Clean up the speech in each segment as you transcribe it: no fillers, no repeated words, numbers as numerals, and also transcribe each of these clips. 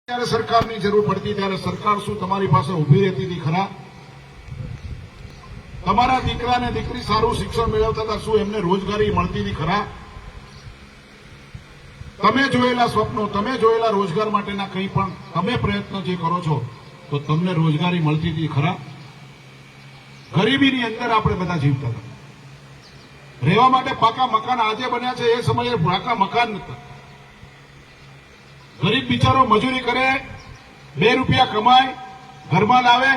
ત્યારે સરકારની જરૂર પડતી ત્યારે સરકાર શું તમારી પાસે ઉભી રહેતી હતી ખરા? તમારા દીકરાને દીકરી સારું શિક્ષણ મેળવતા હતા, શું એમને રોજગારી મળતી હતી ખરા? તમે જોયેલા સ્વપ્નો, તમે જોયેલા રોજગાર માટેના કંઈ પણ તમે પ્રયત્ન જે કરો છો તો તમને રોજગારી મળતી હતી ખરા? ગરીબીની અંદર આપણે બધા જીવતા હતા. રહેવા માટે પાકા મકાન આજે બન્યા છે, એ સમયે પાકા મકાન નહોતા. ગરીબ બિચારો મજૂરી કરે, 2 રૂપિયા કમાય, ઘરમાં લાવે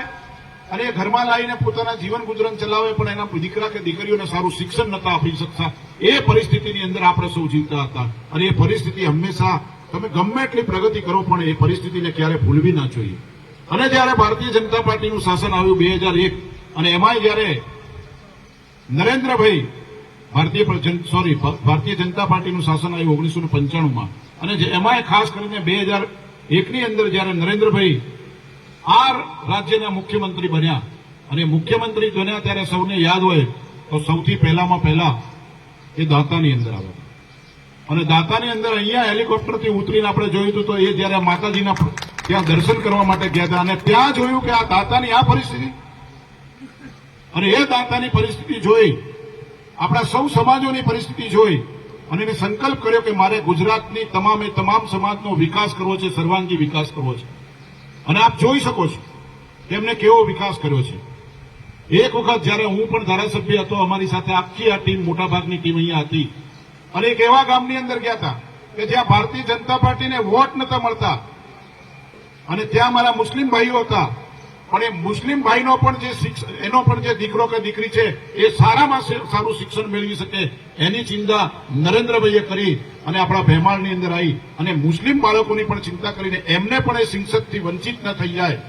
અને એ ઘરમાં લાવીને પોતાના જીવન ગુજરાન ચલાવે, પણ એના દીકરા કે દીકરીઓને સારું શિક્ષણ નતા આપી શકતા. એ પરિસ્થિતિની અંદર આપણે સૌ જીવતા હતા. અને એ પરિસ્થિતિ હંમેશા તમે ગમે એટલી પ્રગતિ કરો પણ એ પરિસ્થિતિને ક્યારે ભૂલવી ના જોઈએ. અને જયારે ભારતીય જનતા પાર્ટીનું શાસન આવ્યું 2001 અને એમાંય જયારે નરેન્દ્રભાઈ ભારતીય જનતા પાર્ટીનું શાસન આવ્યું 1995માં અને એમાંય ખાસ કરીને 2001ની અંદર જયારે નરેન્દ્રભાઈ આ રાજ્યના મુખ્યમંત્રી બન્યા અને મુખ્યમંત્રી બન્યા ત્યારે સૌને યાદ હોય તો સૌથી પહેલા એ દાંતાની અંદર આવ્યા. અને દાંતાની અંદર અહીંયા હેલિકોપ્ટરથી ઉતરીને આપણે જોયું હતું તો એ જયારે માતાજીના ત્યાં દર્શન કરવા માટે ગયા હતા અને ત્યાં જોયું કે આ દાંતાની આ પરિસ્થિતિ, અને એ દાંતાની પરિસ્થિતિ જોઈ, આપણા સૌ સમાજોની પરિસ્થિતિ જોઈ અને એને સંકલ્પ કર્યો કે મારે ગુજરાતની તમામ સમાજનો વિકાસ કરવો છે, સર્વાંગી વિકાસ કરવો છે. અને આપ જોઈ શકો છો કે એમને કેવો વિકાસ કર્યો છે. એક વખત જયારે હું પણ ધારાસભ્ય હતો, અમારી સાથે આખી આ ટીમ, મોટાભાગની ટીમ અહીંયા હતી અને એક એવા ગામની અંદર ગયા હતા કે જ્યાં ભારતીય જનતા પાર્ટીને વોટ નતા મળતા અને ત્યાં મારા મુસ્લિમ ભાઈઓ હતા, પણ એ મુસ્લિમ ભાઈનો પણ એનો પણ જે દીકરો કે દીકરી છે એ સારામાં સારું શિક્ષણ મેળવી શકે એની ચિંતા નરેન્દ્રભાઈએ કરી અને આપણા ભેમાળની અંદર આવી અને મુસ્લિમ બાળકોની પણ ચિંતા કરીને એમને પણ એ શિક્ષકથી વંચિત ન થઈ જાય